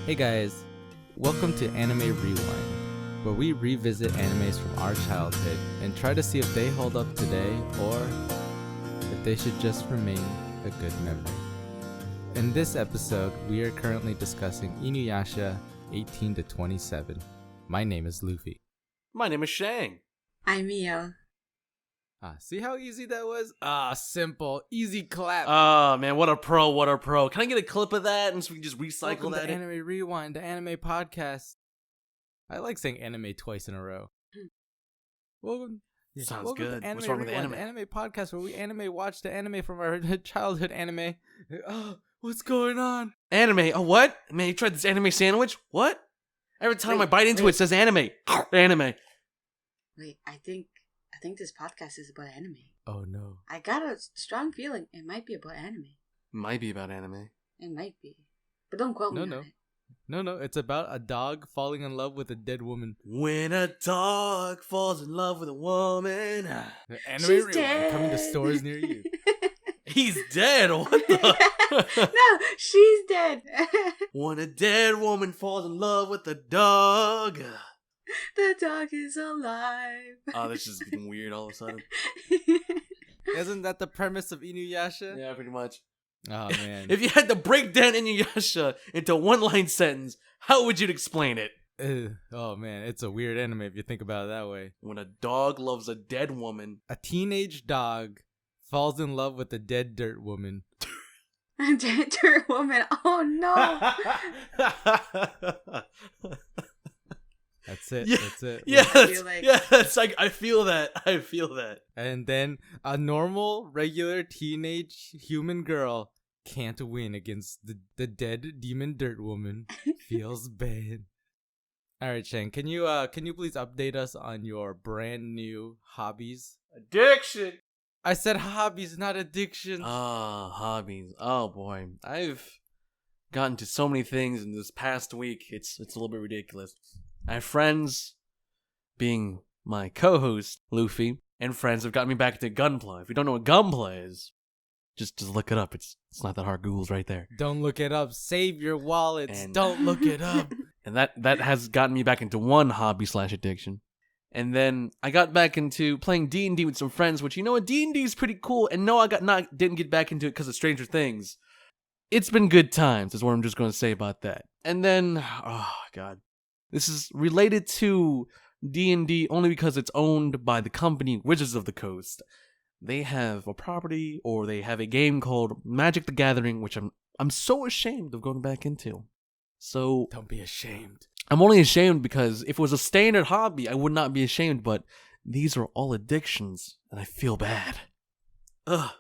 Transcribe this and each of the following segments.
Hey guys, welcome to Anime Rewind, where we revisit animes from our childhood and try to see if they hold up today or if they should just remain a good memory. In this episode, we are currently discussing InuYasha 18 to 27. My name is Luffy. My name is Shang. I'm Mio. See how easy that was? Simple, easy clap. Oh man, what a pro. Can I get a clip of that and so we can just recycle Welcome that to in? Anime Rewind, the anime podcast. I like saying anime twice in a row. Welcome. Sounds Welcome good. to Anime What's wrong with Rewind, anime? the anime podcast where we anime watch the anime from our childhood anime. Oh, what's going on? Anime? Oh, what? Man, you tried this anime sandwich? What? Every time I bite into it says anime. Anime. Wait, I think this podcast is about anime. Oh no. I got a strong feeling it might be about anime. Might be about anime. It might be. But don't quote me on it. No, it's about a dog falling in love with a dead woman. When a dog falls in love with a woman. The anime She's Rewind dead. coming to stores near you. He's dead. What the? No, she's dead. When a dead woman falls in love with a dog. The dog is alive. Oh, this is getting weird all of a sudden. Isn't that the premise of InuYasha? Yeah, pretty much. Oh man. If you had to break down InuYasha into one-line sentence, how would you explain it? Oh man, it's a weird anime if you think about it that way. When a dog loves a dead woman. A teenage dog falls in love with a dead dirt woman. A dead dirt woman. Oh no. That's it. Yeah, That's it. yes, I feel that. And then a normal, regular teenage human girl can't win against the dead demon dirt woman. Feels bad. All right, Shane, can you please update us on your brand new hobbies? Addiction. I said hobbies, not addictions. Hobbies. Oh boy, I've gotten to so many things in this past week. It's a little bit ridiculous. I have friends, being my co-host Luffy, and friends have gotten me back into Gunpla. If you don't know what Gunpla is, just look it up. It's not that hard. Google's right there. Don't look it up. Save your wallets. And- Don't look it up. And that has gotten me back into one hobby/addiction. And then I got back into playing D&D with some friends, which, you know what, D&D is pretty cool. And no, didn't get back into it because of Stranger Things. It's been good times, is what I'm just going to say about that. And then, oh god, this is related to D&D only because it's owned by the company Wizards of the Coast. They have a property, or they have a game called Magic the Gathering, which I'm so ashamed of going back into. So Don't be ashamed. I'm only ashamed because if it was a standard hobby, I would not be ashamed, but these are all addictions, and I feel bad. Ugh.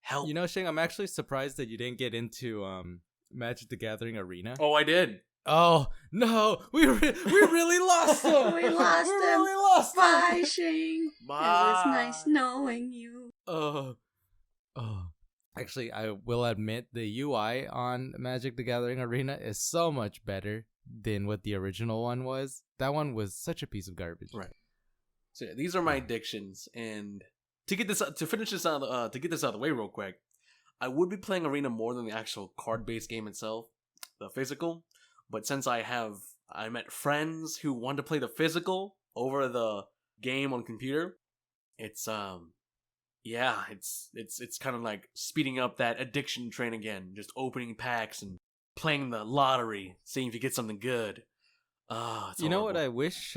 Help. You know, Shing, I'm actually surprised that you didn't get into Magic the Gathering Arena. Oh, I did. Oh no, we really lost him. We lost we him. really lost him. Bye, Shing. It was Bye. nice knowing you. Oh. Actually, I will admit the UI on Magic the Gathering Arena is so much better than what the original one was. That one was such a piece of garbage. Right. So yeah, these are my addictions, and to get this out of the way real quick, I would be playing Arena more than the actual card-based game itself, the physical. But since I met friends who want to play the physical over the game on computer, it's kind of like speeding up that addiction train again, just opening packs and playing the lottery, seeing if you get something good. It's You know what horrible. I wish?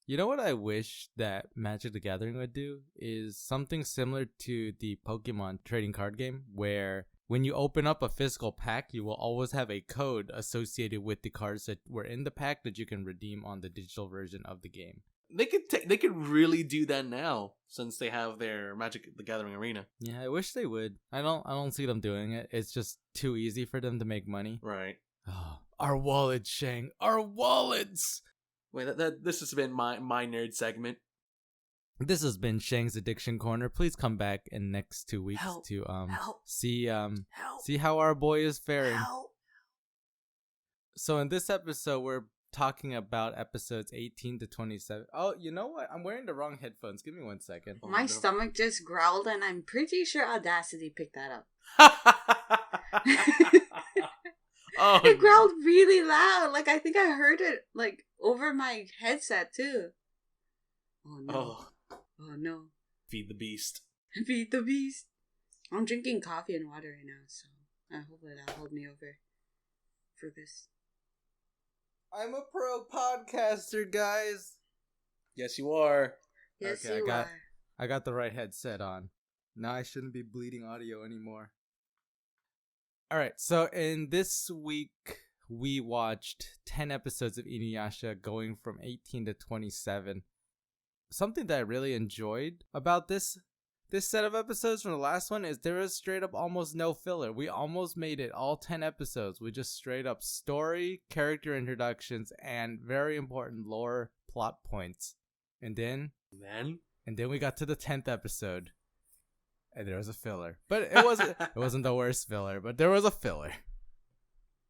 You know what I wish that Magic the Gathering would do is something similar to the Pokemon trading card game, where when you open up a physical pack, you will always have a code associated with the cards that were in the pack that you can redeem on the digital version of the game. They could really do that now, since they have their Magic the Gathering Arena. Yeah, I wish they would. I don't see them doing it. It's just too easy for them to make money. Right. Oh, our wallets, Shang. Our wallets. Wait, this has been my nerd segment. This has been Shang's Addiction Corner. Please come back in next 2 weeks Help. to Help. see Help. see how our boy is faring. Help. So in this episode, we're talking about episodes 18 to 27. Oh, you know what? I'm wearing the wrong headphones. Give me 1 second. Oh, My no. stomach just growled, and I'm pretty sure Audacity picked that up. Oh, It growled really loud. Like, I think I heard it, like, over my headset, too. Oh, no. oh, Oh, no. feed the beast. Feed the beast. I'm drinking coffee and water right now, so I hope that'll hold me over for this. I'm a pro podcaster, guys. Yes, you are. Yes, Okay, you are. I got the right headset on. Now I shouldn't be bleeding audio anymore. Alright, so in this week, we watched 10 episodes of InuYasha going from 18 to 27. Something that I really enjoyed about this set of episodes from the last one is there was straight up almost no filler. We almost made it all 10 episodes. We just straight up story, character introductions, and very important lore plot points. And then we got to the 10th episode. And there was a filler. But it wasn't the worst filler, but there was a filler.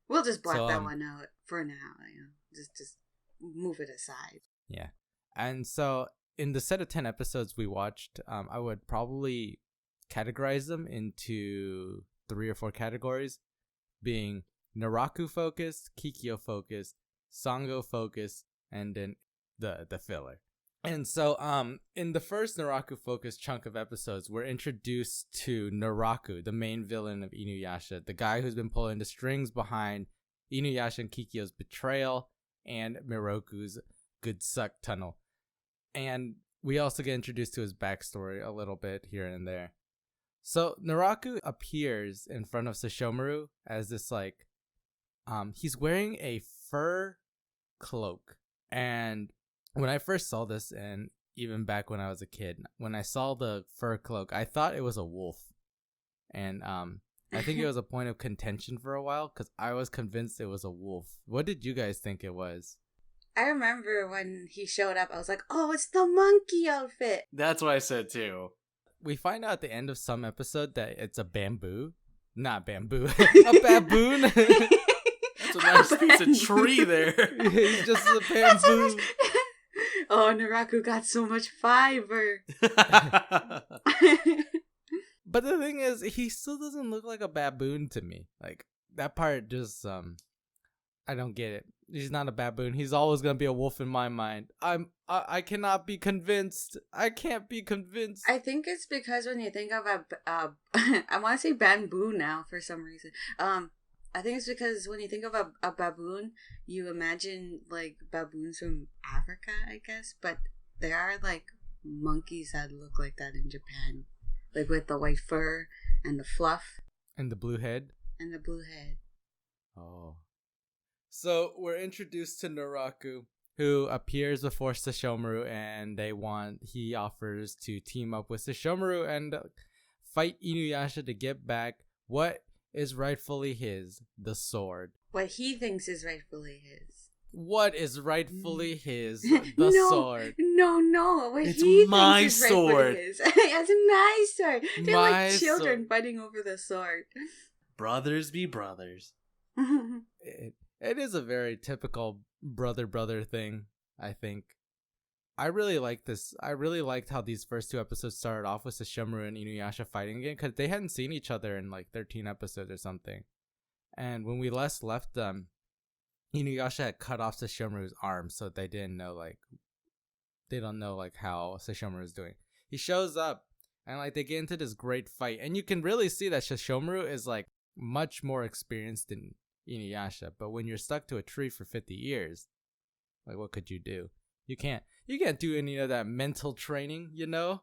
We'll just black that one out for now. You know, just move it aside. Yeah. And so in the set of 10 episodes we watched, I would probably categorize them into 3 or 4 categories, being Naraku focused, Kikyo focused, Sango focused, and then the filler. And so in the first Naraku focused chunk of episodes, we're introduced to Naraku, the main villain of InuYasha, the guy who's been pulling the strings behind InuYasha and Kikyo's betrayal and Miroku's good suck tunnel. And we also get introduced to his backstory a little bit here and there. So Naraku appears in front of Sesshomaru as this like, he's wearing a fur cloak. And when I first saw this, and even back when I was a kid, when I saw the fur cloak, I thought it was a wolf. And I think it was a point of contention for a while because I was convinced it was a wolf. What did you guys think it was? I remember when he showed up, I was like, oh, it's the monkey outfit. That's what I said too. We find out at the end of some episode that it's a bamboo. Not bamboo. A baboon. That's a nice piece of tree there. He's just a bamboo. Oh, Naraku got so much fiber. But the thing is, he still doesn't look like a baboon to me. Like, that part just, I don't get it. He's not a baboon. He's always gonna be a wolf in my mind. I cannot be convinced. I can't be convinced. I think it's because when you think of I want to say bamboo now for some reason. I think it's because when you think of a baboon, you imagine like baboons from Africa, I guess. But there are like monkeys that look like that in Japan, like with the white fur and the fluff And the blue head. and the blue head. Oh. So we're introduced to Naraku, who appears before Sesshomaru, and he offers to team up with Sesshomaru and fight InuYasha to get back what is rightfully his, the sword. What he thinks is rightfully his. What is rightfully his, the sword? No. What It's he my thinks is sword. rightfully his. It's my sword. They're My like children sword. fighting over the sword. Brothers be brothers. It is a very typical brother thing, I think. I really like this. I really liked how these first 2 episodes started off with Sesshomaru and InuYasha fighting again, because they hadn't seen each other in like 13 episodes or something. And when we last left them, InuYasha had cut off Sesshomaru's arm, so they don't know how Sesshomaru is doing. He shows up, and like they get into this great fight, and you can really see that Sesshomaru is like much more experienced than InuYasha. But when you're stuck to a tree for 50 years, like what could you do? You can't do any of that mental training, you know?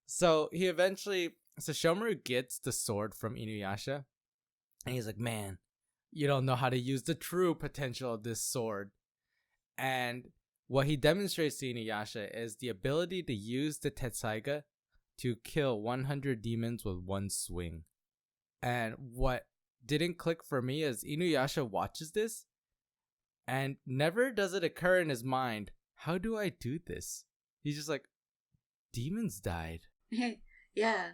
So Sesshomaru gets the sword from InuYasha, and he's like, man, you don't know how to use the true potential of this sword. And what he demonstrates to InuYasha is the ability to use the Tetsaiga to kill 100 demons with one swing. And what didn't click for me is InuYasha watches this, and never does it occur in his mind, how do I do this? He's just like, demons died. Yeah.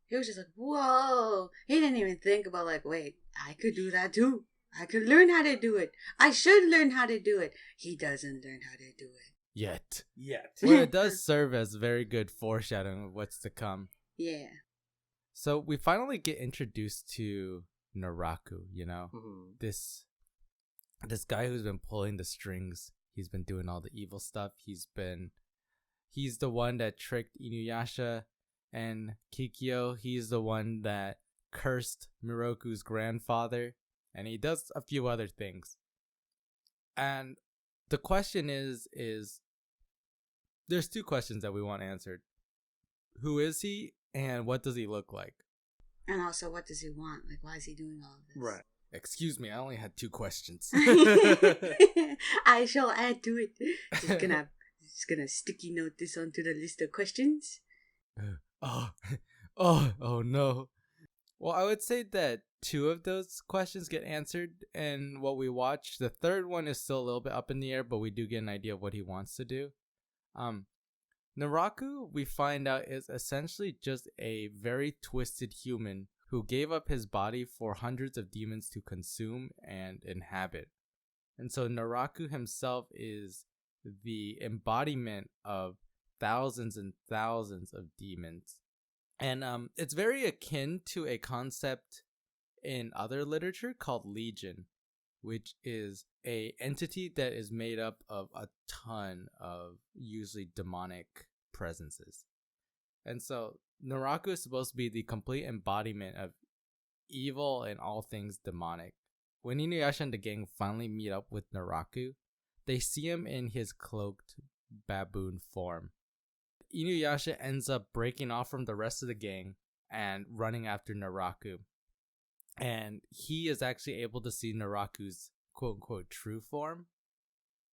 He was just like, whoa. He didn't even think about like, wait, I could do that too. I could learn how to do it. I should learn how to do it. He doesn't learn how to do it. Yet. Yet. Well, it does serve as very good foreshadowing of what's to come. Yeah. So we finally get introduced to Naraku, you know? Mhm. This guy who's been pulling the strings. He's been doing all the evil stuff. He's the one that tricked InuYasha and Kikyo. He's the one that cursed Miroku's grandfather, and he does a few other things. And the question is there's two questions that we want answered. Who is he, and what does he look like? And also, what does he want? Like, why is he doing all of this? Right. Excuse me, I only had two questions. I shall add to it. Just gonna sticky note this onto the list of questions. Oh no. Well, I would say that two of those questions get answered in what we watch. The third one is still a little bit up in the air, but we do get an idea of what he wants to do. Naraku, we find out, is essentially just a very twisted human who gave up his body for hundreds of demons to consume and inhabit. And so Naraku himself is the embodiment of thousands and thousands of demons. And it's very akin to a concept in other literature called Legion, which is a entity that is made up of a ton of usually demonic presences. And so Naraku is supposed to be the complete embodiment of evil and all things demonic. When InuYasha and the gang finally meet up with Naraku, they see him in his cloaked baboon form. InuYasha ends up breaking off from the rest of the gang and running after Naraku. And he is actually able to see Naraku's quote-unquote true form,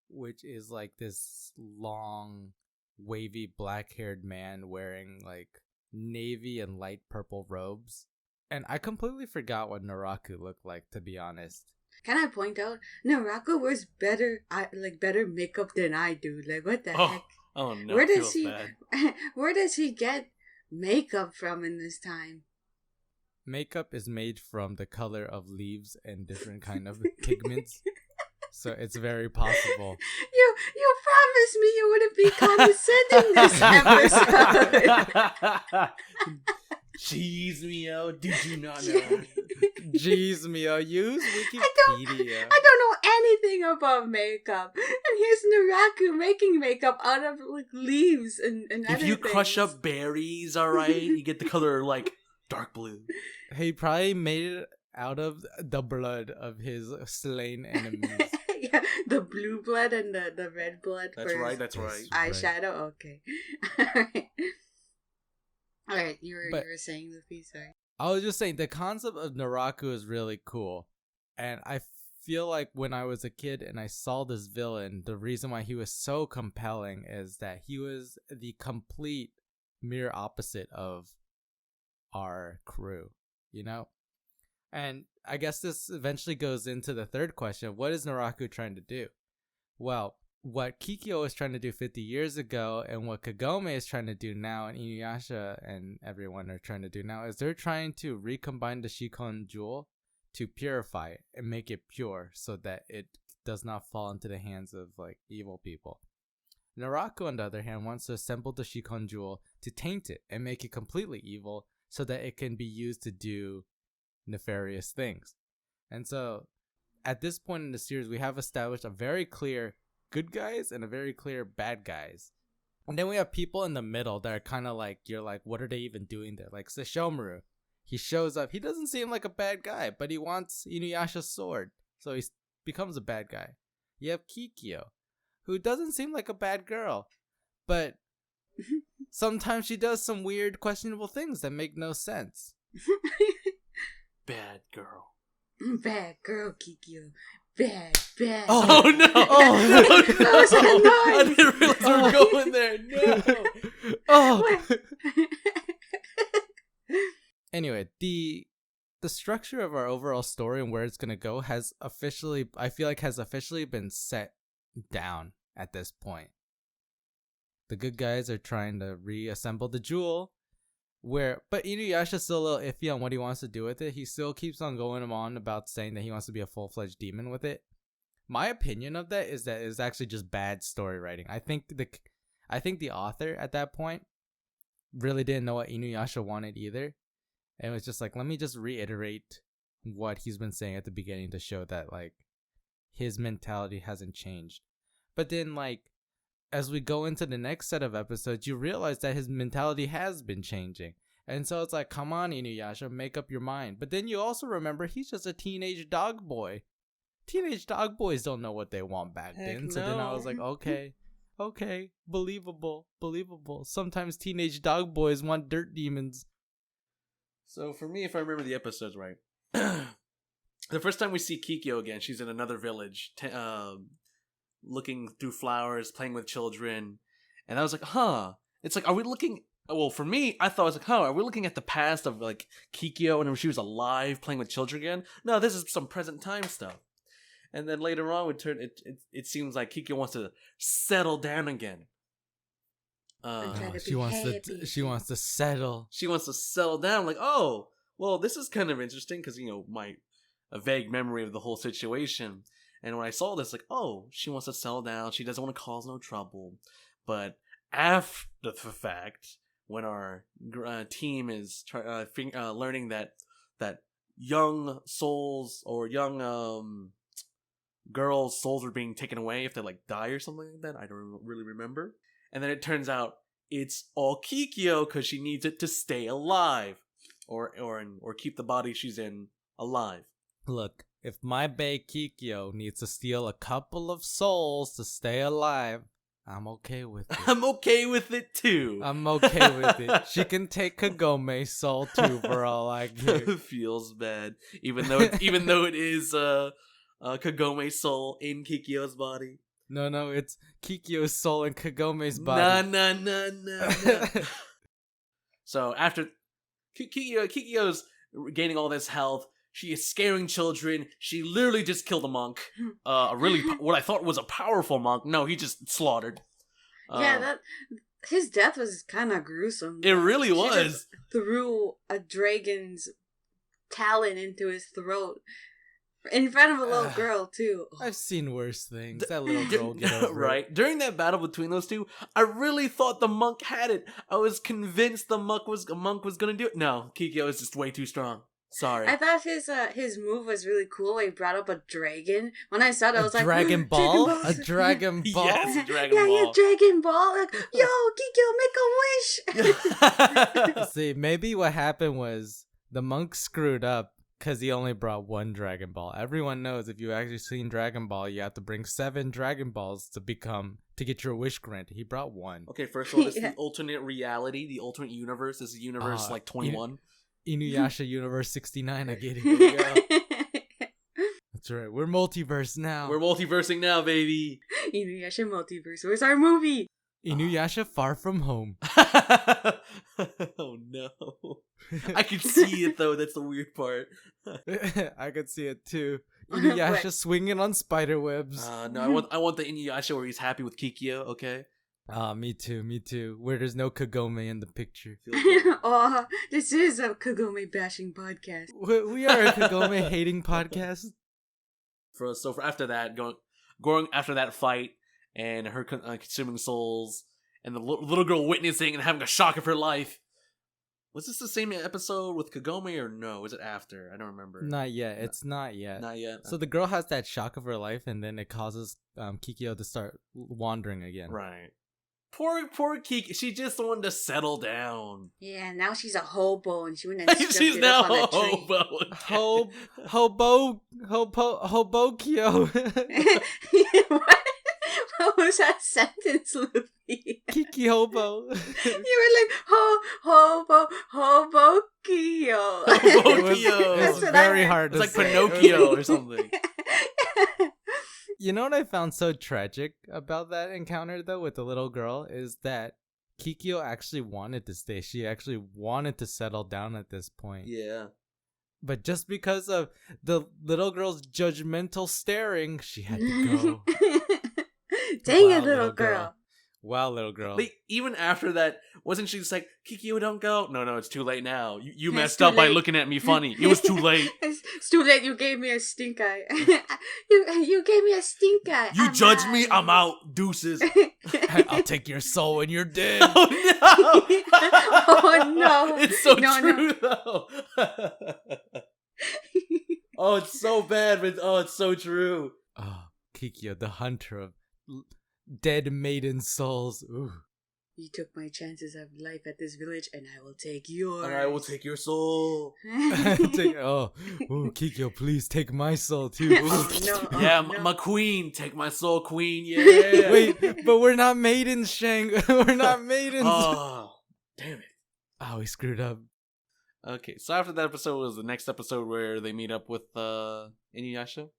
which is like this long, wavy, black-haired man wearing like navy and light purple robes. And I completely forgot what Naraku looked like, to be honest. Can I point out, Naraku wears better makeup than I do. Like, what the heck? Oh no! Where does bad. Where does he get makeup from in this time? Makeup is made from the color of leaves and different kind of pigments, so it's very possible. You promised me you wouldn't be condescending this episode. Jeez, Mio, did you not know? Jeez, Mio, use Wikipedia. I don't know anything about makeup. And here's Naraku making makeup out of like leaves and if you crush up berries, alright, you get the color like dark blue. He probably made it out of the blood of his slain enemies. Yeah, the blue blood and the red blood. That's right. Eyeshadow. Okay. All right. You were saying, Luffy. Sorry. I was just saying the concept of Naraku is really cool, and I feel like when I was a kid and I saw this villain, the reason why he was so compelling is that he was the complete mirror opposite of our crew, you know? And I guess this eventually goes into the third question. What is Naraku trying to do? Well, what Kikyo was trying to do 50 years ago and what Kagome is trying to do now and InuYasha and everyone are trying to do now is they're trying to recombine the Shikon jewel to purify it and make it pure so that it does not fall into the hands of like evil people. Naraku, on the other hand, wants to assemble the Shikon jewel to taint it and make it completely evil so that it can be used to do nefarious things. And so at this point in the series, we have established a very clear good guys and a very clear bad guys. And then we have people in the middle that are kind of like, you're like, what are they even doing there? Like Sesshomaru. He shows up. He doesn't seem like a bad guy, but he wants InuYasha's sword. So he becomes a bad guy. You have Kikyo, who doesn't seem like a bad girl, but sometimes she does some weird, questionable things that make no sense. Bad girl. Bad girl, Kikyo. Bad. Oh no! That was I didn't realize we were going there. No. Anyway, the structure of our overall story and where it's gonna go has officially been set down at this point. The good guys are trying to reassemble the jewel, but InuYasha's still a little iffy on what he wants to do with it. He still keeps on going on about saying that he wants to be a full-fledged demon with it. My opinion of that is that it's actually just bad story writing. I think the author at that point really didn't know what InuYasha wanted either. And it was just like, let me just reiterate what he's been saying at the beginning to show that like his mentality hasn't changed. But then like as we go into the next set of episodes, you realize that his mentality has been changing. And so it's like, come on, InuYasha, make up your mind. But then you also remember he's just a teenage dog boy. Teenage dog boys don't know what they want back then. So then I was like, okay, believable. Sometimes teenage dog boys want dirt demons. So for me, if I remember the episodes right, the first time we see Kikyo again, she's in another village, looking through flowers, playing with children. And I was like, it's like, are we looking... Well, for me, I thought, I was like, are we looking at the past of like Kikyo when she was alive playing with children again? No, this is some present time stuff. And then later on, it seems like Kikyo wants to settle down again. She wants to settle. She wants to settle down. Like, oh, well, this is kind of interesting because, a vague memory of the whole situation. And when I saw this, like, oh, she wants to settle down. She doesn't want to cause no trouble. But after the fact, when our team is learning that young souls or young girls' souls are being taken away if they like die or something like that, I don't really remember. And then it turns out it's all Kikyo because she needs it to stay alive, or keep the body she's in alive. Look, if my bae Kikyo needs to steal a couple of souls to stay alive, I'm okay with it. I'm okay with it too. I'm okay with it. She can take Kagome's soul too, for all I care. Feels bad, even though it is Kagome's soul in Kikyo's body. No, it's Kikyo's soul in Kagome's body. Nah. So after Kikyo's gaining all this health, she is scaring children. She literally just killed a monk. What I thought was a powerful monk. No, he just slaughtered. His death was kind of gruesome. It really She was. just threw a dragon's talon into his throat. In front of a little girl, too. I've seen worse things. That little girl get over right. it. During that battle between those two, I really thought the monk had it. I was convinced the monk was going to do it. No, Kikyo is just way too strong. Sorry. I thought his move was really cool when he brought up a dragon. When I saw that, I was like, Dragon Ball? A Dragon Ball? Yes, a Dragon Ball. Ball. Yeah, Dragon Ball. Like, yo, Kikyo, make a wish. See, maybe what happened was the monk screwed up because he only brought one Dragon Ball. Everyone knows if you've actually seen Dragon Ball, you have to bring 7 Dragon Balls to get your wish granted. He brought one. Okay, first of all, this is the alternate reality, the alternate universe. This is universe 21. InuYasha Universe 69, I get it. There you go. That's right. We're multiverse now. We're multiversing now, baby. InuYasha Multiverse. Where's our movie? InuYasha Far From Home. Oh no. I could see it though, that's the weird part. I could see it too. InuYasha swinging on spider webs. No, I want the InuYasha where he's happy with Kikyo, okay? Me too. Where there's no Kagome in the picture. Oh, this is a Kagome bashing podcast. We are a Kagome hating podcast. So after that, going after that fight and her consuming souls and the little girl witnessing and having a shock of her life. Was this the same episode with Kagome or no? Was it after? I don't remember. Not yet. It's not yet. Not yet. So the girl has that shock of her life, and then it causes Kikyo to start wandering again. Right. Poor Kiki. She just wanted to settle down. Yeah, now she's a hobo and she went and she's now a hobo. Hobokyo. What was that sentence, Luffy? Kiki hobo. You were like hobokyo. It was very hard. It's like say. Pinocchio or something. You know what I found so tragic about that encounter, though, with the little girl, is that Kikyo actually wanted to stay. She actually wanted to settle down at this point. Yeah. But just because of the little girl's judgmental staring, she had to go. Dang it, little girl. Wow, little girl. Like, even after that, wasn't she just like, Kikyo, don't go? No, it's too late now. You messed late. up by looking at me funny. It was too late. It's too late. You gave me a stink eye. you gave me a stink eye. You judged me. I'm out. Deuces. I'll take your soul when you're dead. Oh, no. Oh, no. It's so true, though. Oh, it's so bad, but oh, it's so true. Oh, Kikyo, the hunter of dead maiden souls. Ooh. You took my chances of life at this village, and I will take yours. And I will take your soul. Kikyo, please take my soul too. Oh, no. Oh, Yeah, no. my queen. Take my soul, queen. Yeah. Wait, but we're not maidens, Shang. We're not maidens. Oh, damn it. Oh, we screwed up. Okay, so after that episode was the next episode where they meet up with InuYasha,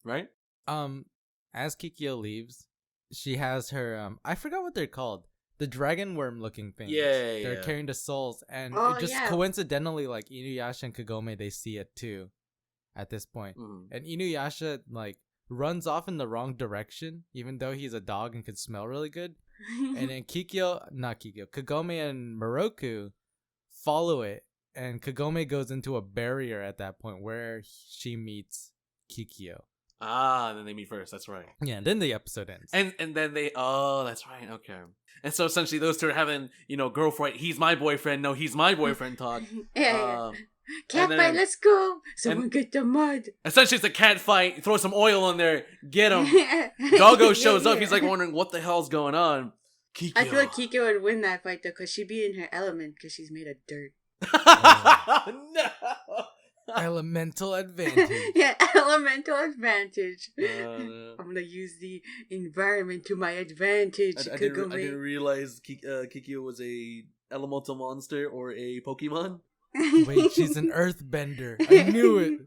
right? As Kikyo leaves, she has her I forgot what they're called. The dragon worm looking things. Yeah, They're carrying the souls, and Oh, it just yeah. coincidentally, like InuYasha and Kagome, they see it too. At this point, and InuYasha like runs off in the wrong direction, even though he's a dog and can smell really good. And then Kagome and Miroku follow it, and Kagome goes into a barrier at that point where she meets Kikyo. Ah, and then they meet first. That's right. Yeah, and then the episode ends. And then they. Oh, that's right. Okay. And so essentially, those two are having girlfriend. He's my boyfriend. No, he's my boyfriend. Talk. Yeah. Cat and fight, then- let's go. Someone get the mud. Essentially, it's a cat fight. Throw some oil on there. Get him. Doggo shows up. He's like wondering what the hell's going on. Kikyo. I feel like Kikyo would win that fight though, because she'd be in her element because she's made of dirt. No. Elemental advantage. Yeah, elemental advantage. No. I'm gonna use the environment to my advantage. I Kagome. didn't realize Kikyo was a elemental monster or a Pokemon. Wait, she's an earthbender. I knew it.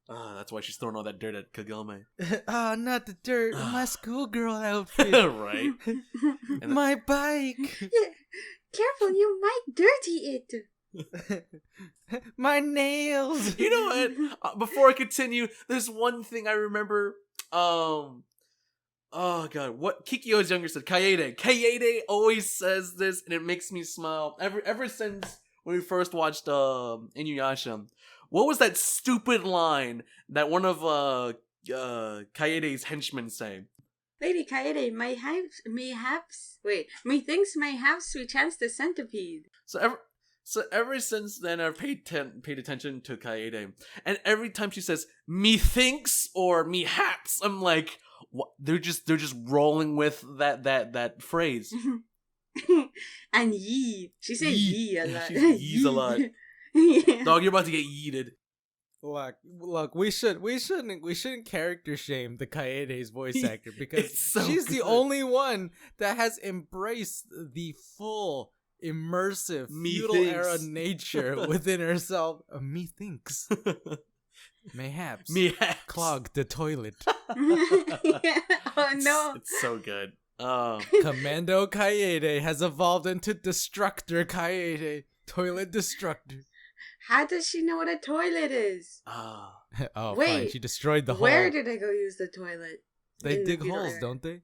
That's why she's throwing all that dirt at Kagome. Ah, not the dirt. My schoolgirl outfit. Right. My bike. Yeah, careful, you might dirty it. My nails. You know what? Before I continue, there's one thing I remember. Oh god, what Kikyo's younger said. Kaede always says this, and it makes me smile. Ever since when we first watched InuYasha, what was that stupid line that one of Kaede's henchmen say? Lady Kaede, methinks may have sweet chance the centipede. So ever since then, I've paid attention to Kaede, and every time she says "methinks" or "mehaps," I'm like, what? They're just rolling with that phrase. And yee. She says yee a lot. She yees a lot. Yeah. Dog, you're about to get yeeted. Look, we shouldn't character shame the Kaede's voice actor because It's so she's the good. only one that has embraced the full immersive feudal era Methinks. nature within herself. Methinks. Mayhaps. Mehaps. Clog the toilet. Yeah. Oh no. It's so good. Commando Kaede has evolved into Destructor Kaede. Toilet Destructor. How does she know what a toilet is? Oh, fine. Wait, She destroyed the hole. Where did I go use the toilet? They in the dig feudal holes, era? don't they?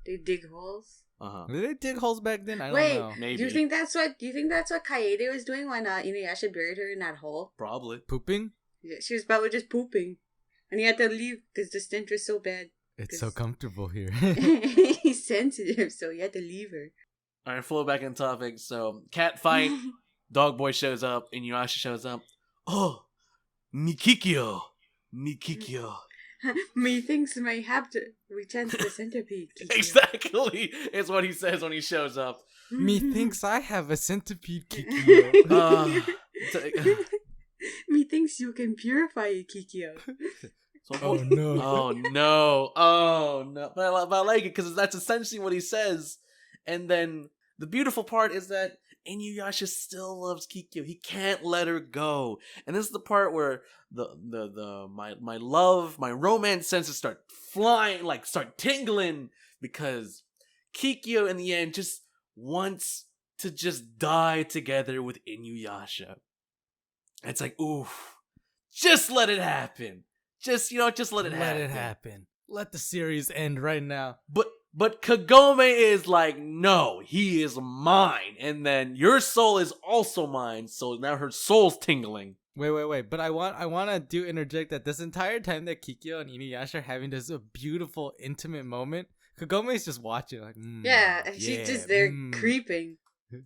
They dig holes? Did they dig holes back then? I don't Wait, know. Maybe. do you think that's what Kaede was doing when InuYasha buried her in that hole? Probably. Pooping? Yeah, she was probably just pooping. And he had to leave because the stench was so bad. It's so comfortable here. He's sensitive, so he had to leave her. Alright, flow back in topic. So, cat fight. Dog boy shows up. InuYasha shows up. Oh, Nikikyo. Methinks may have to return to the centipede. Kikyo. Exactly. It's what he says when he shows up. Methinks I have a centipede, Kikyo. Methinks you can purify it, Kikyo. So, Oh no. Oh no. But I like it because that's essentially what he says. And then the beautiful part is that InuYasha still loves Kikyo. He can't let her go. And this is the part where my love, my romance senses start flying, like start tingling, because Kikyo in the end just wants to just die together with InuYasha. It's like, oof. Just let it happen. Just let it happen. Let it happen. Let the series end right now. But Kagome is like, no, he is mine. And then your soul is also mine. So now her soul's tingling. Wait. But I want to interject that this entire time that Kikyo and InuYasha are having this beautiful, intimate moment, Kagome's just watching like, Yeah, she's just there creeping.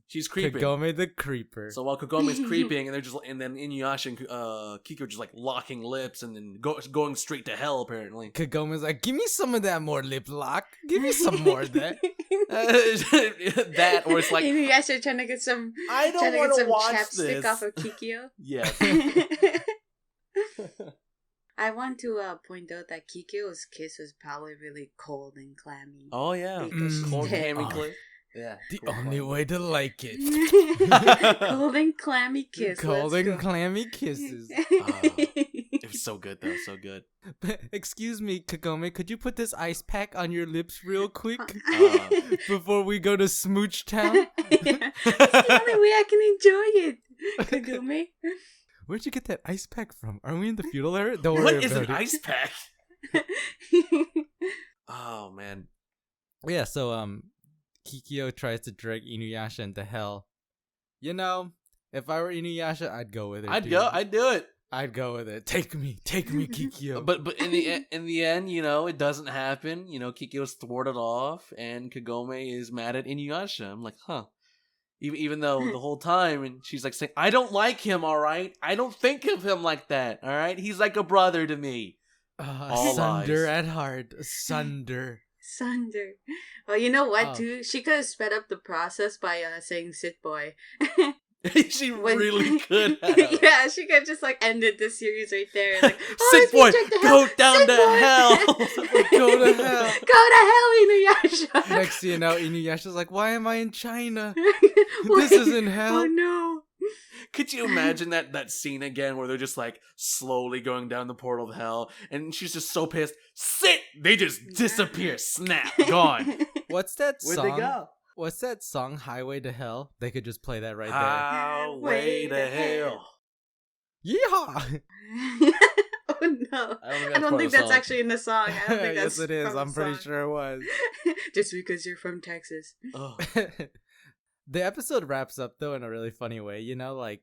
She's creeping. Kagome the creeper. So while Kagome's creeping, and then InuYasha and Kiko just like locking lips, and then going straight to hell. Apparently, Kagome's like, give me some of that more lip lock. Give me some more of that. That, or it's like InuYasha trying to get some. I don't want to watch chapstick this. off of Kikyo. Yes. I want to point out that Kikyo's kiss was probably really cold and clammy. Oh yeah, Because she's cold dead. clammy clip. Yeah, The cool. only way to like it. Cold and clammy kiss. Cold let's and go. clammy kisses. It was so good though, so good. Excuse me, Kagome, could you put this ice pack on your lips real quick before we go to Smooch Town? Yeah. It's the only way I can enjoy it. Kagome. Where'd you get that ice pack from? Are we in the feudal era? Don't worry What is about an it. ice pack? Oh man. Yeah, so Kikyo tries to drag InuYasha into hell. You know, if I were InuYasha, I'd go with it. I'd dude. go. I'd do it. I'd go with it. Take me, Kikyo. But in the end, you know, it doesn't happen. You know, Kikyo's thwarted off, and Kagome is mad at InuYasha. I'm like, huh. Even though the whole time, and she's like saying, I don't like him. All right, I don't think of him like that. All right, he's like a brother to me. All Sunder lies. at heart, sunder. Sunder. Well, you know what, Oh. too? She could have sped up the process by saying "sit boy." She really could have. Yeah, she could have just like ended the series right there. Like, Sick boy, check the go hell. down Sick to boy. hell. Go to hell. Go to hell, InuYasha. Next thing you know, InuYasha's like, why am I in China? What? This isn't hell. Oh no. Could you imagine that scene again where they're just like slowly going down the portal of hell, and she's just so pissed. Sit! They just disappear. Snap. Gone. What's that Where'd song? they go? What's that song, Highway to Hell? They could just play that right Highway to hell. there. Yeehaw! Oh no. I I don't think that's actually in the song. I don't think that's Yes, it is. from I'm the pretty song. sure it was. Just because you're from Texas. Oh. The episode wraps up though in a really funny way. You know, like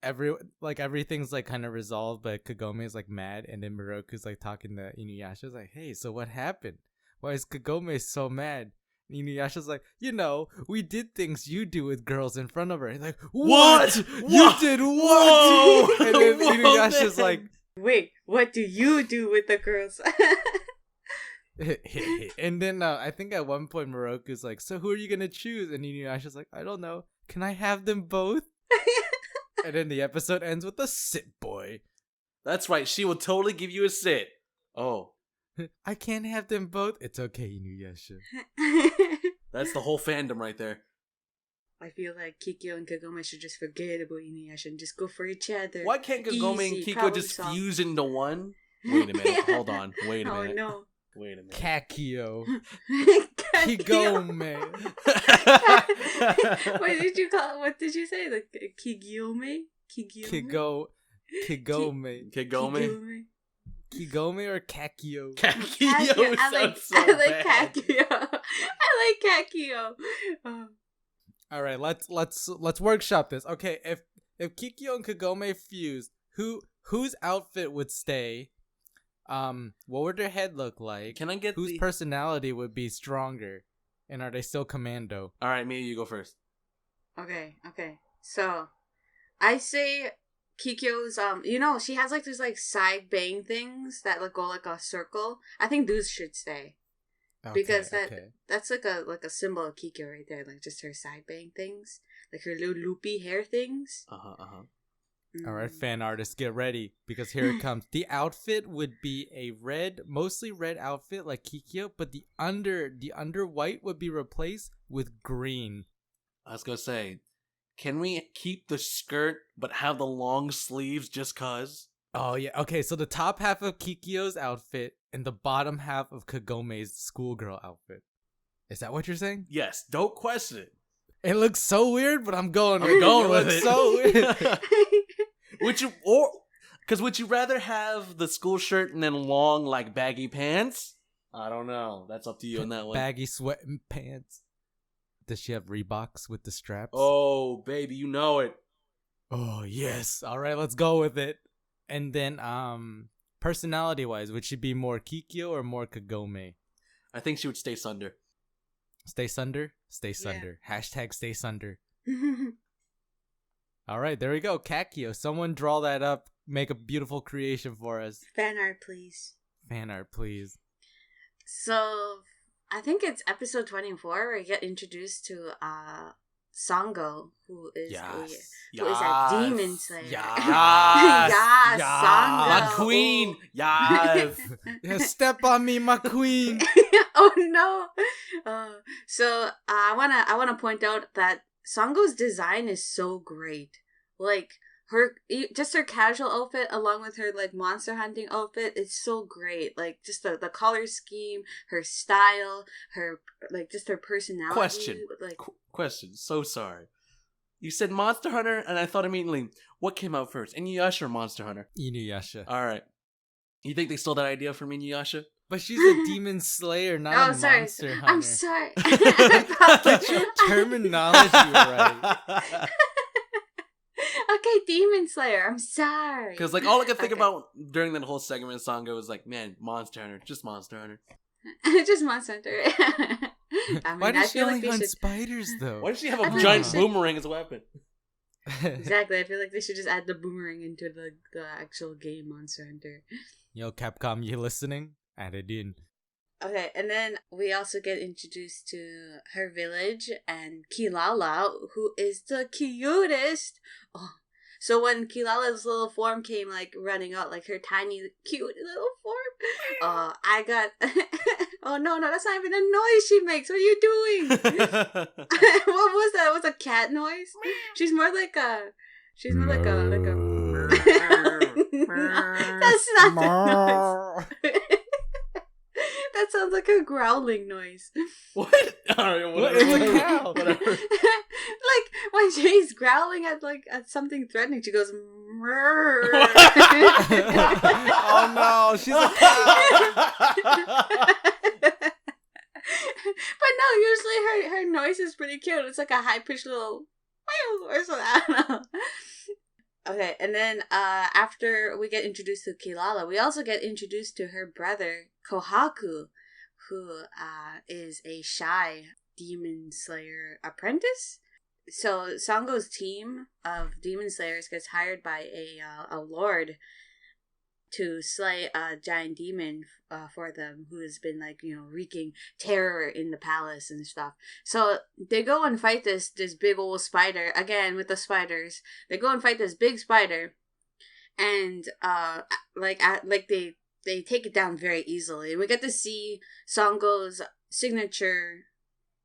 everything's like kind of resolved, but Kagome is like mad, and then Miroku's like talking to InuYasha. Like, hey, so what happened? Why is Kagome so mad? And InuYasha's like, you know, we did things you do with girls in front of her. He's like, what? You What? did what? Whoa! And then Whoa, InuYasha's man. like, Wait, what do you do with the girls? and then I think at one point Miroku's like, so who are you gonna choose? And InuYasha's like, I don't know. Can I have them both? And then the episode ends with a sit boy. That's right. She will totally give you a sit. Oh, I can't have them both. It's okay, InuYasha. that's the whole fandom right there. I feel like Kikyo and Kagome should just forget about InuYasha and just go for each other. Why can't Kagome and Easy, Kiko problem just solved. fuse into one? Wait a minute. Hold on. Wait a Oh minute. no. Wait a minute. Kakio. Kikyo. Kigome. What did you call? What did you say? Like Kigyome? Kigome. Kagome? Kigome or Kakio? Kakio sounds so I like bad. Kakio. I like Kakio. Oh. All right, let's workshop this. Okay, if Kikyo and Kagome fused, whose outfit would stay? What would their head look like? Can I get Whose personality would be stronger? And are they still commando? All right, Mia, you go first. Okay. So, I say Kikyo's you know, she has like these like side bang things that like go like a circle. I think those should stay. Because that's like a symbol of Kikyo right there, like just her side bang things, like her little loopy hair things. All right, fan artists, get ready because here it comes. The outfit would be a mostly red outfit like Kikyo, but the under white would be replaced with green. I was gonna say, can we keep the skirt but have the long sleeves just cause? Oh yeah, okay. So the top half of Kikyo's outfit and the bottom half of Kagome's schoolgirl outfit. Is that what you're saying? Yes, don't question it. It looks so weird, but I'm going with it. So weird. Would you rather have the school shirt and then long like baggy pants? I don't know. That's up to you on that one. Baggy sweating pants. Does she have Reeboks with the straps? Oh, baby, you know it. Oh yes. All right, let's go with it. And then personality wise, would she be more Kikyo or more Kagome? I think she would stay Sunder. Stay Sunder? Stay Sunder. Hashtag stay Sunder. All right, there we go. Kakio, someone draw that up. Make a beautiful creation for us. Fan art, please. Fan art, please. So, I think it's episode 24 where we get introduced to Sango, who is a demon slayer. Yes. Yes, Sango. My queen. Yes. Yeah, step on me, my queen. Oh no. I wanna point out that Sango's design is so great. Like her casual outfit along with her like monster hunting outfit is so great. Like just the color scheme, her style, her like just her personality. Question. So sorry. You said Monster Hunter, and I thought immediately, what came out first? InuYasha or Monster Hunter? InuYasha. All right. You think they stole that idea from InuYasha? But she's a demon slayer, not a monster hunter. I'm sorry. Get your terminology right. Okay, demon slayer. I'm sorry. Because like all I could think about during that whole segment, Sango was like, man, Monster Hunter, just Monster Hunter. Just Monster Hunter. I mean, Why does she only like hunt spiders, though? Why does she have a giant boomerang as a weapon? Exactly. I feel like they should just add the boomerang into the actual game Monster Hunter. Yo, Capcom, you listening? Add it in. Okay, and then we also get introduced to her village and Kilala, who is the cutest. Oh, so when Kilala's little form came like running out, like her tiny cute little form, I got. Oh no, that's not even a noise she makes. What are you doing? What was that? It was a cat noise. She's more like a. That's not the noise. That sounds like a growling noise. What? Alright, whatever. It's a cow. Whatever. Like when she's growling at something threatening, she goes. Oh no, she's a cow. But no, usually her noise is pretty cute. It's like a high pitched little or something. I don't know. Okay, and then after we get introduced to Kilala, we also get introduced to her brother Kohaku, who is a shy demon slayer apprentice. So Sango's team of demon slayers gets hired by a lord to slay a giant demon for them, who has been like wreaking terror in the palace and stuff. So they go and fight this big old spider again with the spiders. They go and fight this big spider, and they take it down very easily. And we get to see Sango's signature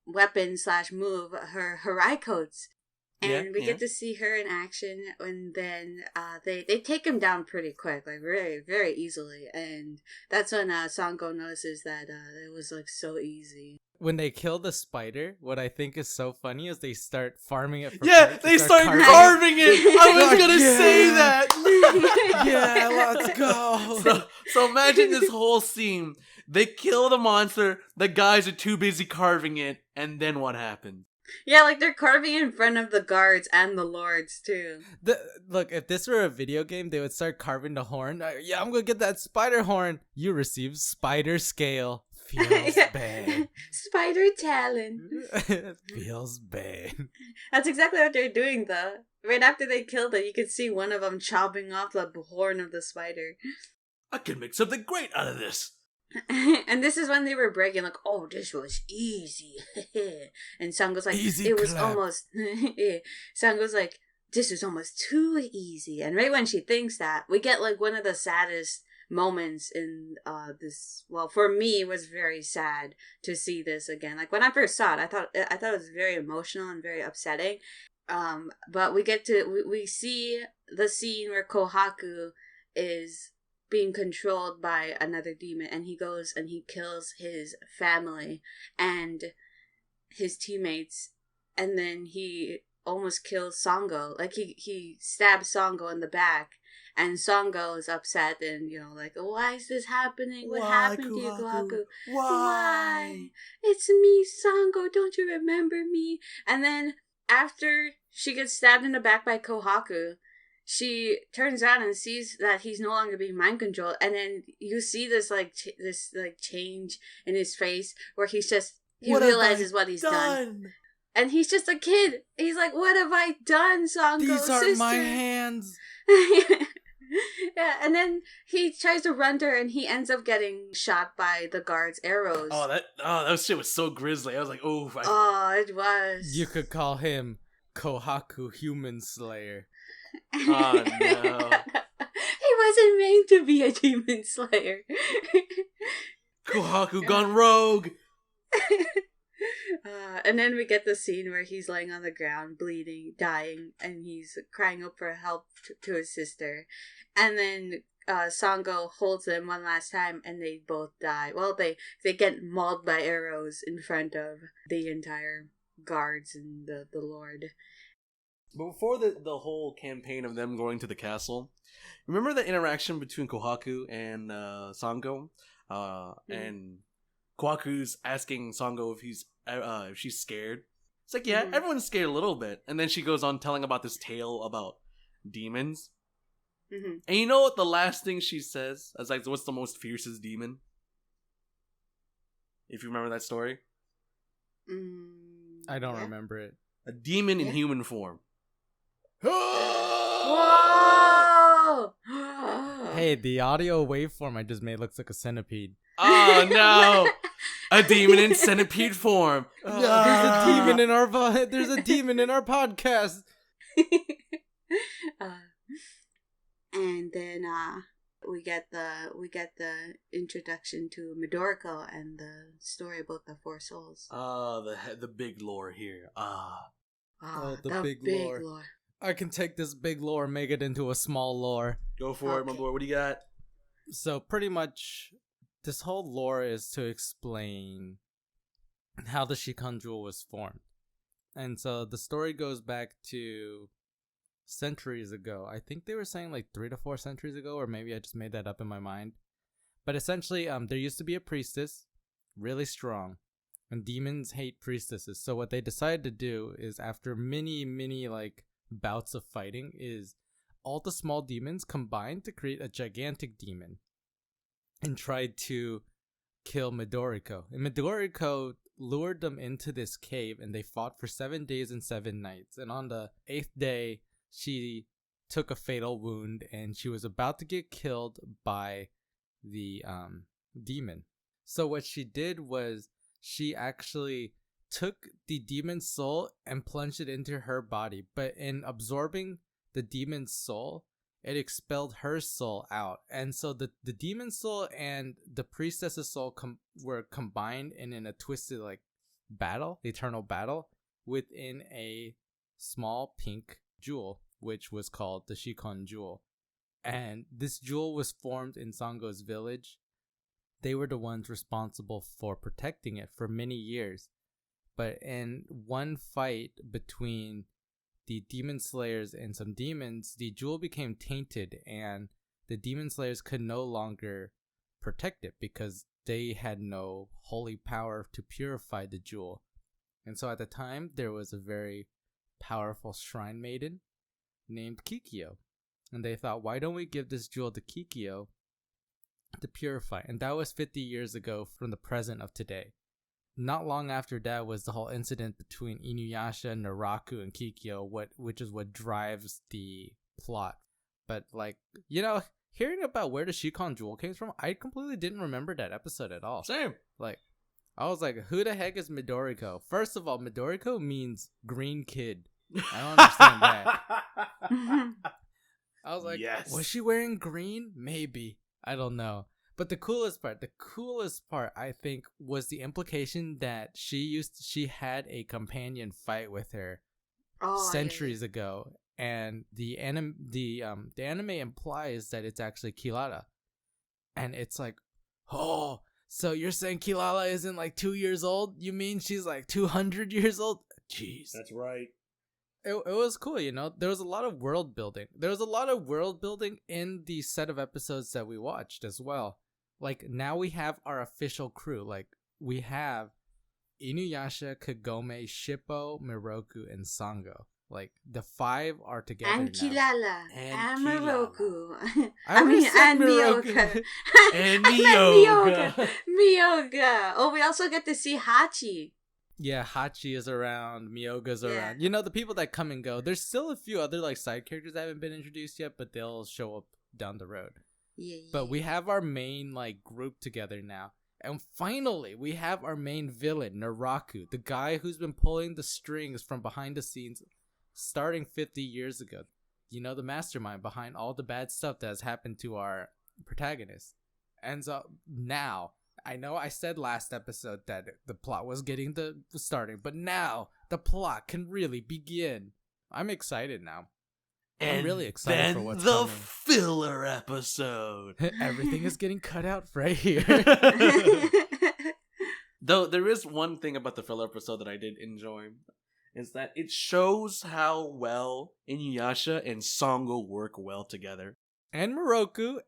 weapon / move, her Harai coats. And we get to see her in action, and then they take him down pretty quick, like very, very easily. And that's when Sango notices that it was like so easy. When they kill the spider, what I think is so funny is they start farming it for parts. They start carving it. I was gonna say that. Yeah, let's go. So imagine this whole scene. They kill the monster, the guys are too busy carving it, and then what happens? Yeah, like they're carving in front of the guards and the lords too. Look, if this were a video game, they would start carving the horn. Yeah, I'm gonna get that spider horn. You receive spider scale. Feels bad. Spider talon. Feels bad. That's exactly what they're doing, though. Right after they killed it, you could see one of them chopping off the horn of the spider. I can make something great out of this. And this is when they were bragging, like, oh, this was easy. And Sango's like, easy it was clap. almost... Sango's like, this is almost too easy. And right when she thinks that, we get, like, one of the saddest moments in this. Well, for me, it was very sad to see this again. Like, when I first saw it, I thought it was very emotional and very upsetting. But we get to... We see the scene where Kohaku is being controlled by another demon, and he goes and he kills his family and his teammates, and then he almost kills Sango. Like he stabs Sango in the back, and Sango is upset and like, why is this happening? What happened to you, Kohaku? Why? It's me, Sango. Don't you remember me? And then after she gets stabbed in the back by Kohaku, she turns around and sees that he's no longer being mind controlled, and then you see this change in his face where he realizes what he's done. And he's just a kid. He's like, what have I done, Sango? These aren't sister? my hands. Yeah, and then he tries to run to her and he ends up getting shot by the guard's arrows. That shit was so grisly. I was like, oh. It was. You could call him Kohaku Human Slayer. Oh, no. He wasn't made to be a demon slayer. Kohaku gone rogue. And then we get the scene where he's laying on the ground, bleeding, dying, and he's crying out for help to his sister. And then Sango holds them one last time, and they both die. Well, they get mauled by arrows in front of the entire guards and the lord. But before the whole campaign of them going to the castle, remember the interaction between Kohaku and Sango? And Kohaku's asking Sango if she's scared. It's like, yeah, everyone's scared a little bit. And then she goes on telling about this tale about demons. Mm-hmm. And you know what the last thing she says? It's like, what's the most fiercest demon? If you remember that story. I don't remember it. A demon in human form. Whoa! Hey, the audio waveform I just made looks like a centipede. Oh no! A demon in centipede form. There's a demon in our podcast. And then we get the introduction to Midoriko and the story about the four souls. The big lore here. The big lore. I can take this big lore and make it into a small lore. Go for it, my boy. What do you got? So pretty much, this whole lore is to explain how the Shikon Jewel was formed. And so the story goes back to centuries ago. I think they were saying like 3 to 4 centuries ago, or maybe I just made that up in my mind. But essentially, there used to be a priestess, really strong, and demons hate priestesses. So what they decided to do is, after many like bouts of fighting, is all the small demons combined to create a gigantic demon and tried to kill Midoriko. And Midoriko lured them into this cave, and they fought for 7 days and 7 nights. And on the 8th day, she took a fatal wound, and she was about to get killed by the demon. So what she did was she actually took the demon's soul and plunged it into her body. But in absorbing the demon's soul, it expelled her soul out. And so the demon's soul and the priestess's soul were combined in a twisted like battle, eternal battle, within a small pink jewel, which was called the Shikon Jewel. And this jewel was formed in Sango's village. They were the ones responsible for protecting it for many years. But in one fight between the demon slayers and some demons, the jewel became tainted, and the demon slayers could no longer protect it because they had no holy power to purify the jewel. And so at the time, there was a very powerful shrine maiden named Kikyo. And they thought, why don't we give this jewel to Kikyo to purify? And that was 50 years ago from the present of today. Not long after that was the whole incident between InuYasha, Miroku, and Kikyo, which is what drives the plot. But hearing about where the Shikon Jewel came from, I completely didn't remember that episode at all. Same. I was like, who the heck is Midoriko? First of all, Midoriko means green kid. I don't understand that. I was like, yes. Was she wearing green? Maybe. I don't know. But the coolest part, I think, was the implication that she had a companion fight with her centuries ago, and the anime implies that it's actually Kilala, and it's like, oh, so you're saying Kilala isn't like 2 years old? You mean she's like 200 years old? Jeez, that's right. It was cool, There was a lot of world building. There was a lot of world building in the set of episodes that we watched as well. Like, now we have our official crew. Like, we have InuYasha, Kagome, Shippo, Miroku, and Sango. Like, the 5 are together and now. Kilala. And Miroku. And Miyoka. And Miyoka. Miyoka. Oh, we also get to see Hachi. Yeah, Hachi is around, Miyoga's Yeah. around. You know, the people that come and go. There's still a few other like side characters that haven't been introduced yet, but they'll show up down the road. Yeah. But we have our main like group together now. And finally, we have our main villain, Miroku, the guy who's been pulling the strings from behind the scenes starting 50 years ago. You know, the mastermind behind all the bad stuff that has happened to our protagonist. Ends up now. I know I said last episode that the plot was getting the starting, but now the plot can really begin. I'm excited now. And I'm really excited for what's the coming. filler episode. Everything is getting cut out right here. Though there is one thing about the filler episode that I did enjoy, is that it shows how well InuYasha and Sango work well together. And Miroku.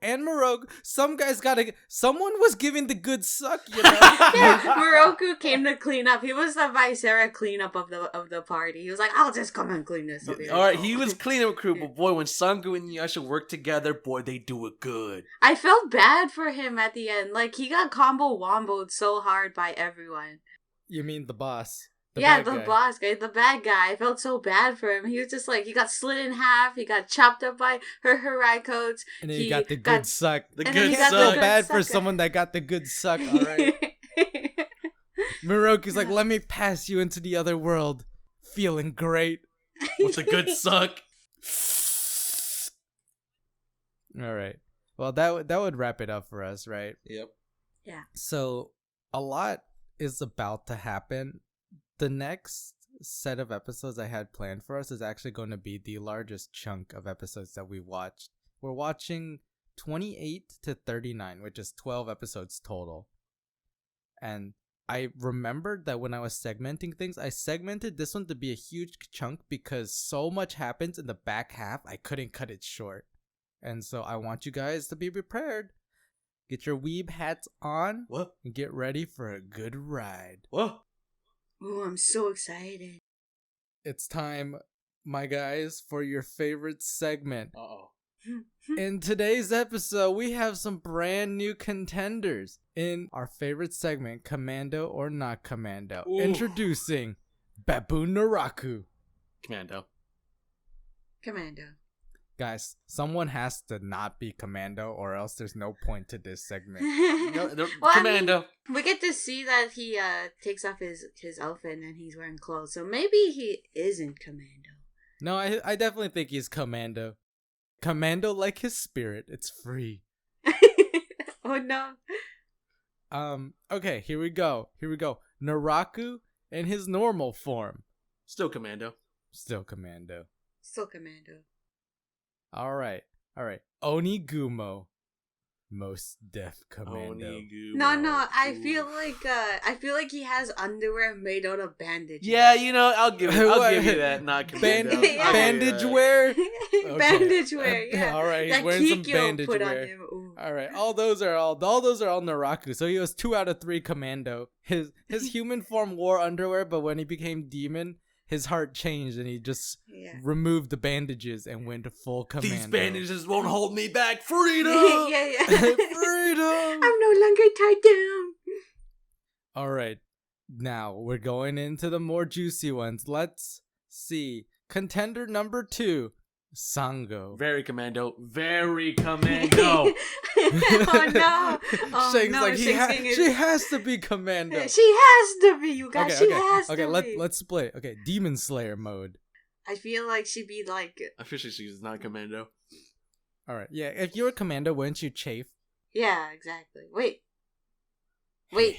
Someone was giving the good suck, you know. Yeah, Miroku came to clean up. He was the Visera cleanup of the party. He was like, I'll just come and clean this up. Alright, he was cleaning up crew, but boy, when Sango and InuYasha work together, boy, they do it good. I felt bad for him at the end. Like, he got combo womboed so hard by everyone. You mean the boss? The yeah, bad the guy. boss guy, the bad guy. I felt so bad for him. He was just like, he got split in half. He got chopped up by her Harai coats. And then you got the good suck. The And then good he got the suck. So bad for sucker. someone that got the good suck, alright? Miroku's like, let me pass you into the other world. Feeling great. With the good suck. Alright. Well, that would wrap it up for us, right? Yep. Yeah. So, a lot is about to happen. The next set of episodes I had planned for us is actually going to be the largest chunk of episodes that we watched. We're watching 28 to 39, which is 12 episodes total. And I remembered that when I was segmenting things, I segmented this one to be a huge chunk because so much happens in the back half, I couldn't cut it short. And so I want you guys to be prepared. Get your weeb hats on What? and get ready for a good ride. What? Ooh, I'm so excited. It's time, my guys, for your favorite segment. Uh-oh. In today's episode, we have some brand new contenders in our favorite segment, Commando or Not Commando. Ooh. Introducing Baboon Miroku. Commando. Commando. Guys, someone has to not be Commando or else there's no point to this segment. No, Well, I Commando. mean, we get to see that he takes off his outfit and he's wearing clothes, so maybe he isn't Commando. No, I definitely think he's Commando. Commando like his spirit. It's free. Oh no. Okay, here we go. Naraku in his normal form. Still Commando. Still Commando. Still Commando. Alright. Onigumo. Most deaf Commando. Onigumo. No, I Ooh. feel like he has underwear made out of bandages. Yeah, you know, I'll give you that. Not Commando. Band- Yeah. I'll give you bandage that. wear? Bandage wear, yeah. Alright, he's That wearing some Kikyo bandage put on wear. him. Ooh. Alright, all those are all Naraku. So he was 2 out of 3 Commando. His human form wore underwear, but when he became demon, his heart changed and he just Yeah. removed the bandages and went full Commando. These bandages won't hold me back. Freedom! yeah. Freedom! I'm no longer tied down. Alright, now we're going into the more juicy ones. Let's see. Contender number 2, Sango. Very Commando. Very Commando. Oh no. Oh Shake's no, like, Shake's she has to be Commando. She has to be, you guys. She has to be. Let's split. Okay, Demon Slayer mode. I feel like she'd be like, Officially, she's not Commando. Alright, yeah, if you were Commando, wouldn't you chafe? yeah, exactly. Wait,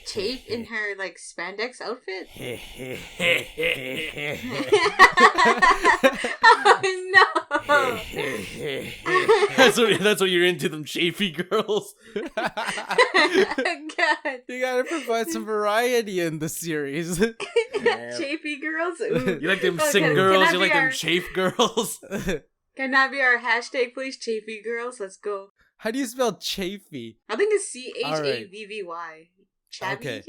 Chafe in her like spandex outfit? Oh no! That's what you're into, them chafy girls. God. You gotta provide some variety in the series. Chafy girls? Ooh. You like them Okay, sick can girls, that you be like them our- chafe girls. Can that be our hashtag, please? Chafy girls? Let's go. How do you spell chafy? I think it's Chavvy. Chavvy? Okay.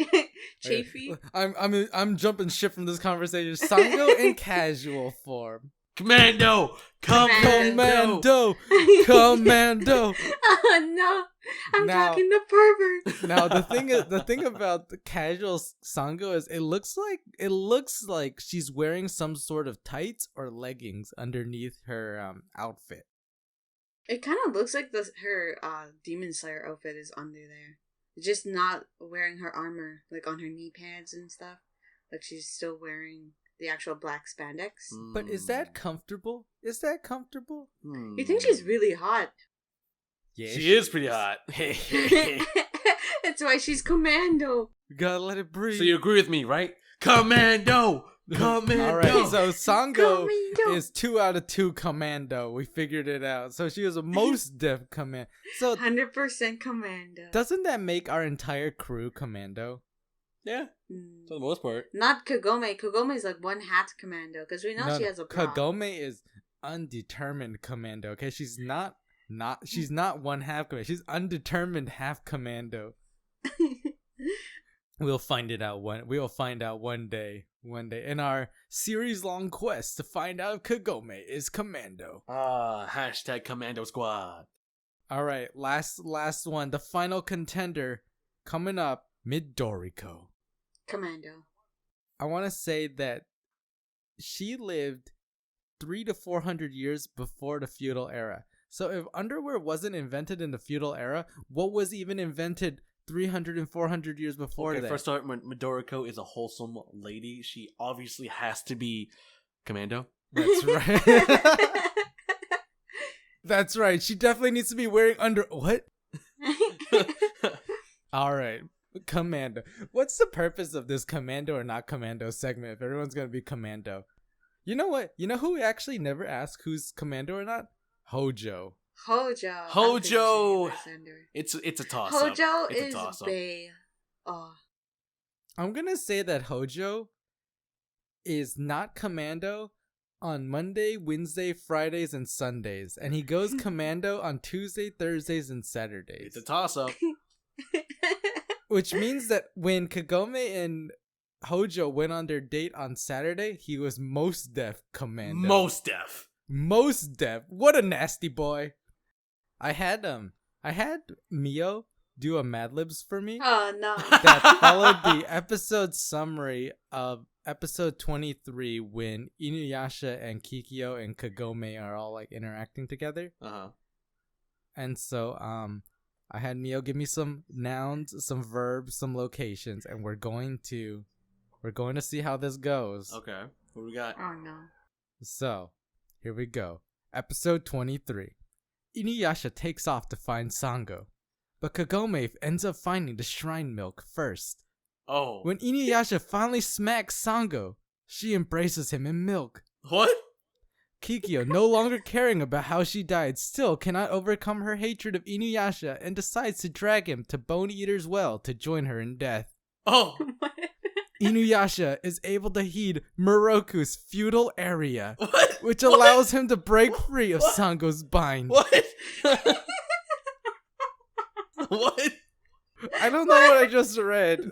Chafy? I'm jumping ship from this conversation. Sango in casual form. Commando! Commando. Commando! Oh no, I'm Now- talking to pervert. Now the thing about the casual Sango is it looks like she's wearing some sort of tights or leggings underneath her outfit. It kind of looks like her Demon Slayer outfit is under there. Just not wearing her armor, like on her knee pads and stuff. Like she's still wearing the actual black spandex. But is that comfortable? Is that comfortable? You think she's really hot? Yeah, She is pretty hot. That's why she's commando. We gotta let it breathe. So you agree with me, right? Commando! Commando! All right, so Sango Commando. is 2 out of 2 commando. We figured it out. So she was a most def command. So 100% commando. doesn't that make our entire crew commando? Yeah, Mm. for the most part. Not Kagome. Kagome is like one hat commando because we know she has a bra. Kagome is undetermined commando. Okay, she's not one half commando. She's undetermined half commando. We'll find out one day in our series-long quest to find out if Kagome is commando. Hashtag Commando Squad. All right, last one, the final contender coming up, Midoriko. Commando. I want to say that she lived 300 to 400 years before the feudal era. So if underwear wasn't invented in the feudal era, what was even invented 300 and 400 years before that? First start, when Midoriko is a wholesome lady, she obviously has to be Commando. That's right. That's right. She definitely needs to be wearing what? All right. Commando. What's the purpose of this commando or not commando segment if everyone's going to be commando? You know what? You know who we actually never ask who's commando or not? Hojo. Hojo. It's a toss up. Hojo It's a is toss-up. bae. Oh. I'm going to say that Hojo is not commando on Monday, Wednesday, Fridays, and Sundays. And he goes commando on Tuesday, Thursdays, and Saturdays. It's a toss up. Which means that when Kagome and Hojo went on their date on Saturday, he was most def commando. Most def. What a nasty boy. I had Mio do a Mad Libs for me Oh no. that followed the episode summary of episode 23 when InuYasha and Kikyo and Kagome are all like interacting together. And so I had Mio give me some nouns, some verbs, some locations, and we're going to see how this goes. Okay. What we got? Oh no. So, here we go. Episode 23. InuYasha takes off to find Sango, but Kagome ends up finding the shrine milk first. Oh. When InuYasha finally smacks Sango, she embraces him in milk. What? Kikyo, no longer caring about how she died, still cannot overcome her hatred of InuYasha and decides to drag him to Bone Eater's well to join her in death. Oh. InuYasha is able to heed Miroku's feudal area, What? which allows him to break free of Sango's bind. What? What? I don't know what I just read.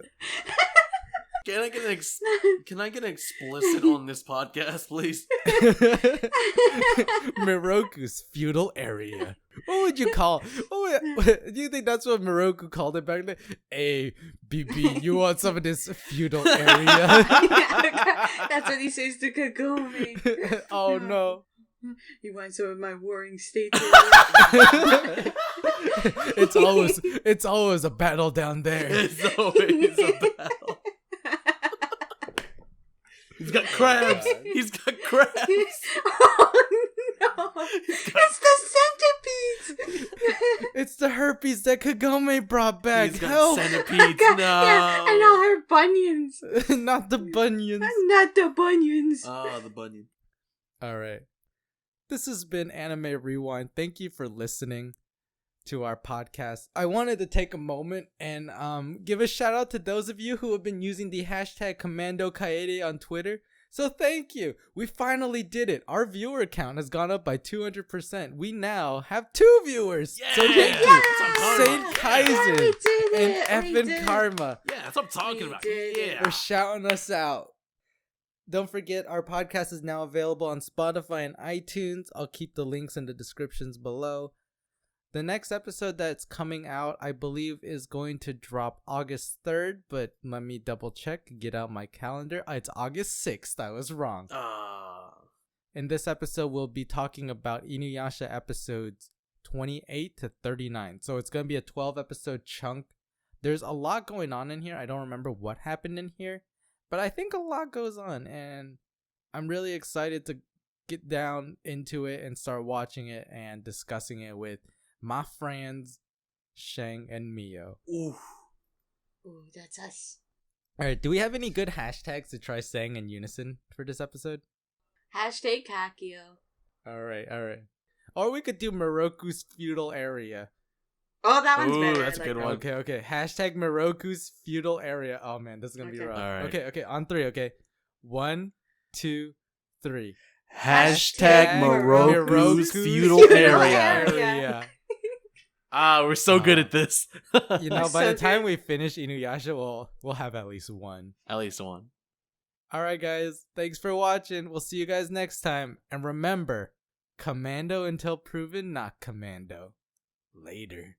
Can I get an explicit on this podcast, please? Miroku's feudal area. What would you call? Do you think that's what Miroku called it back then? Hey, BB, you want some of this feudal area? That's what he says to Kagome. Oh no. You want some of my warring states? It's always a battle down there. It's always a battle. He's got crabs. God. He's got crabs. Oh no! It's the centipedes. It's the herpes that Kagome brought back. He's got Help! centipedes. No. Yeah, and all her bunions. Not the bunions. Not the bunions. Oh, the bunion. All right. This has been Anime Rewind. Thank you for listening to our podcast. I wanted to take a moment and give a shout out to those of you who have been using the hashtag Commando Kaede on Twitter. So thank you. We finally did it. Our viewer count has gone up by 200%. We now have 2 viewers. Yeah. So thank Yeah. you, Saint Kaizen we did and it. We Effin did it. Karma Yeah, that's what I'm talking We about. did it. Yeah. for shouting us out. Don't forget, our podcast is now available on Spotify and iTunes. I'll keep the links in the descriptions below. The next episode that's coming out, I believe, is going to drop August 3rd, but let me double check, get out my calendar. It's August 6th. I was wrong. In this episode, we'll be talking about InuYasha episodes 28 to 39. So it's going to be a 12 episode chunk. There's a lot going on in here. I don't remember what happened in here, but I think a lot goes on, and I'm really excited to get down into it and start watching it and discussing it with my friends Shang and Mio. Ooh, that's us. All right, do we have any good hashtags to try saying in unison for this episode? Hashtag Kakio. All right. Or we could do Miroku's feudal area. Oh, that one's better. That's a good one. Okay. Hashtag Miroku's feudal area. Oh man, this is gonna be rough. All right. Okay. On 3. Okay, 1, 2, 3. Hashtag Miroku's feudal area. We're so good at this. You know, by the time we finish InuYasha, we'll have at least one. At least one. All right, guys. Thanks for watching. We'll see you guys next time. And remember, commando until proven not commando. Later.